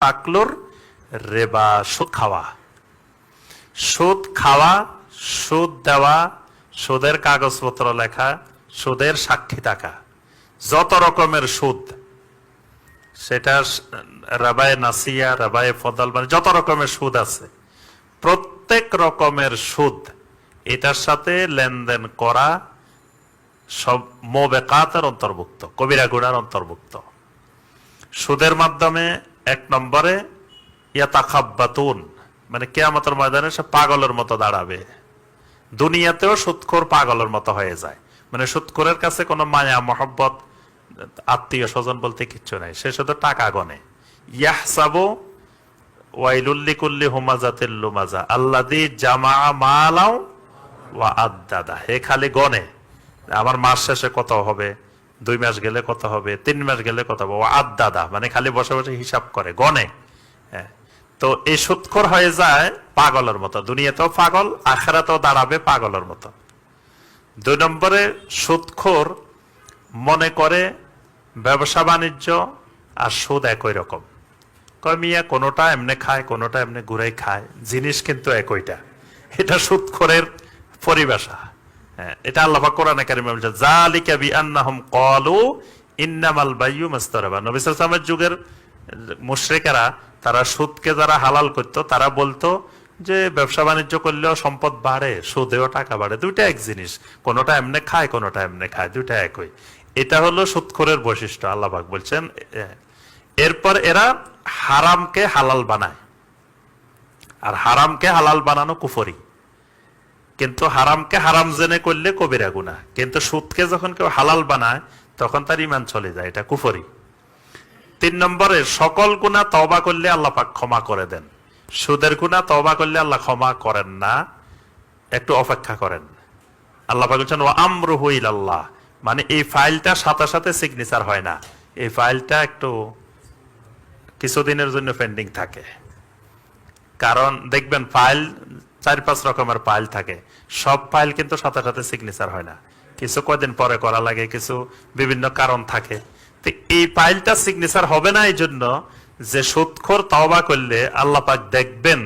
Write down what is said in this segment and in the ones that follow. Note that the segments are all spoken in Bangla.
আকলুর রেবা, সুদ খাওয়া। সুদ খাওয়া, সুদ দেওয়া, সুদের কাগজপত্র লেখা, সুদের সাক্ষী থাকা, যত রকমের সুদ, সেটা রাবায়ে নাসিয়া, রাবায়ে ফদল, মানে যত রকমের সুদ আছে, প্রত্যেক রকমের সুদ এটার সাথে লেনদেন করা সব মোবেকাতের অন্তর্ভুক্ত, কবিরা গুনার অন্তর্ভুক্ত। সুদের মাধ্যমে এক নম্বরে ইয়াতাখাব্বাতুন, মানে কিয়ামতের ময়দানে সে পাগলের মতো দাঁড়াবে। দুনিয়াতেও সুদখোর পাগলের মতো হয়ে যায়, মানে সুদখোরের কাছে কোনো মায়া মহব্বত আত্মীয় স্বজন বলতে কিচ্ছু নাই, সে শুধু টাকা গনে। ইয়াহসাবু ওয়াইলুল লিকুল্লি হুমাজাতিল লুমাজা আল্লাযী জামাআ মালাও ওয়া আদ্দাদা, হে খালি গনে আমার মাস শেষে কত হবে, 2 মাস গেলে কত হবে, 3 মাস গেলে কত হবে, ওয়া আদ্দাদা মানে খালি বসে বসে হিসাব করে, গনে। তো এই সুদখোর হয়ে যায় পাগলের মতো, দুনিয়াতেও পাগল, আখিরাতেও দাঁড়াবে পাগলের মতো। 2 নম্বরে সুদখোর মনে করে ব্যবসা বাণিজ্য আর সুদ একই রকম। কয় মিয়া কোনোটা এমনি খায়, কোনোটা এমনি ঘুরে খায়, জিনিস কিন্তু একইটা। এটা সুদখোরের পরিভাষা। এটা আল্লাহ পাক কোরআনে কারিমে বলেছেন, যালিকা বিআন্নাহুম ক্বালু ইন্নামাল বাইয়ু মাসতারাবা। নবী সাল্লাল্লাহু আলাইহি ওয়াসাল্লামের যুগের মুশরিকেরা, তারা সুদকে যারা হালাল করতো, তারা বলতো যে ব্যবসা বাণিজ্য করলেও সম্পদ বাড়ে, সুদেও টাকা বাড়ে, দুইটা এক জিনিস, কোনোটা এমনি খায়, কোনোটা এমনি খায়, দুইটা একই। এটা হলো সুদখোরের বৈশিষ্ট্য, আল্লাহ পাক বলছেন। এরপর এরা হারামকে হালাল বানায়, আর হারামকে হালাল বানানো কুফরি। কিন্তু হারামকে হারাম জেনে করলে কবিরা গুনাহ, কিন্তু সুদকে যখন কেউ হালাল বানায় তখন তার ঈমান চলে যায়, এটা কুফরি। 3 নম্বরে সকল গুনাহ তওবা করলে আল্লাহ পাক ক্ষমা করে দেন, সুদের গুনাহ তওবা করলে আল্লাহ ক্ষমা করেন না, একটু অপেক্ষা করেন। আল্লাহ পাক বলেছেন ওয়া আমরুহু ইলাল্লাহ, মানে এই ফাইলটা সাথে সাথে সিগনেচার হয় না, এই ফাইলটা একটু কিছুদিনের জন্য পেন্ডিং থাকে। কারণ দেখবেন ফাইল 4-5 রকমের ফাইল থাকে, সব ফাইল কিন্তু সাথে সাথে সিগনেচার হয় না, কিছু কয়দিন পরে করা লাগে, কিছু বিভিন্ন কারণ থাকে। তো এই ফাইলটা সিগনেচার হবে না, এই জন্য যে সুদখোর তওবা করলে আল্লাহ পাক দেখবেন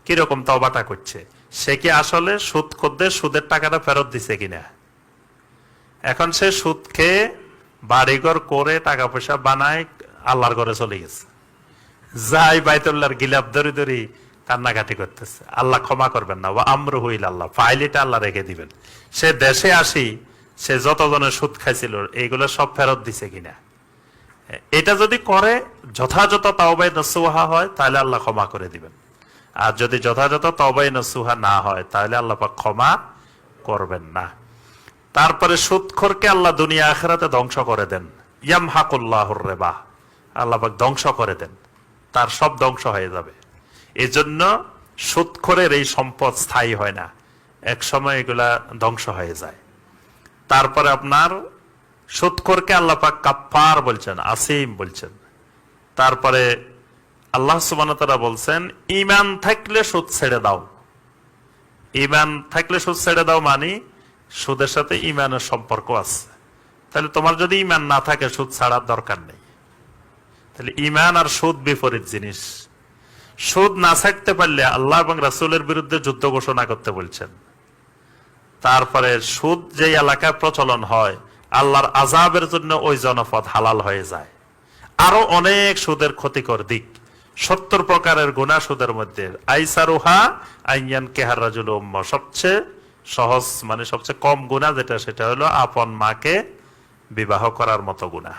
কিরকম তওবাটা করছে, সে কি আসলে সুদখোরদের সুদের টাকাটা ফেরত দিছে কিনা। এখন সে সুদ খেয়ে বাড়িঘর করে টাকা পয়সা বানায় আল্লাহর ঘরে চলে গেছে, যাই বাইতুল্লাহর গিলাপ ধরি ধরি কান্নাকাটি করতেছে, আল্লাহ ক্ষমা করবেন না। ওয়া আমরুহু ইলাল্লাহ, ফাইলটা আল্লাহ রেখে দিবেন। সে দেশে আসি, সে যতজনের সুদ খাইছিল এইগুলো সব ফেরত দিছে কিনা। এটা যদি করে যথাযথ তাওবায়ে নসুহা হয় তাহলে আল্লাহ ক্ষমা করে দিবেন, আর যদি যথাযথ তাওবায়ে নসুহা না হয় তাহলে আল্লাহ পাক ক্ষমা করবেন না। তারপরে সুদখোরকে আল্লাহ দুনিয়া আখিরাতে ধ্বংস করে দেন। ইয়ামহাকুল্লাহুর রিবা, আল্লাহ পাক ধ্বংস করে দেন, তার সব ধ্বংস হয়ে যাবে। এজন্য সুদখোরের এই সম্পদ স্থায়ী হয় না, এক সময় এগুলা ধ্বংস হয়ে যায়। তারপরে আপনার সুদখোরকে আল্লাহ পাক কাফফার বলছেন, আসিম বলছেন। তারপরে আল্লাহ সুবহানাহু ওয়া তাআলা বলছেন ঈমান থাকলে সুদ ছেড়ে দাও। ঈমান থাকলে সুদ ছেড়ে দাও মানে সুদের সাথে ঈমানের সম্পর্ক আছে। তাহলে তোমার যদি ঈমান না থাকে সুদ ছাড়ার দরকার নেই। তাহলে ঈমান আর সুদ বিপরীত জিনিস। সুদ না ছাড়তে পারলে আল্লাহ এবং রাসূলের বিরুদ্ধে যুদ্ধ ঘোষণা করতে বলছেন। তারপরে সুদ যে এলাকায় প্রচলন হয় আল্লাহর আযাবের জন্য ওই জনপদ হালাল হয়ে যায়। আরো অনেক সুদের ক্ষতিকর দিক, 70 প্রকারের গুনাহ সুদের মধ্যে। আইসারুহা আইয়ান কেহার রাজুল উম্মাহ, সবচেয়ে সহজ মানে সবচেয়ে কম গুনাহ যেটা, সেটা হলো আপন মাকে বিবাহ করার মতো গুনাহ।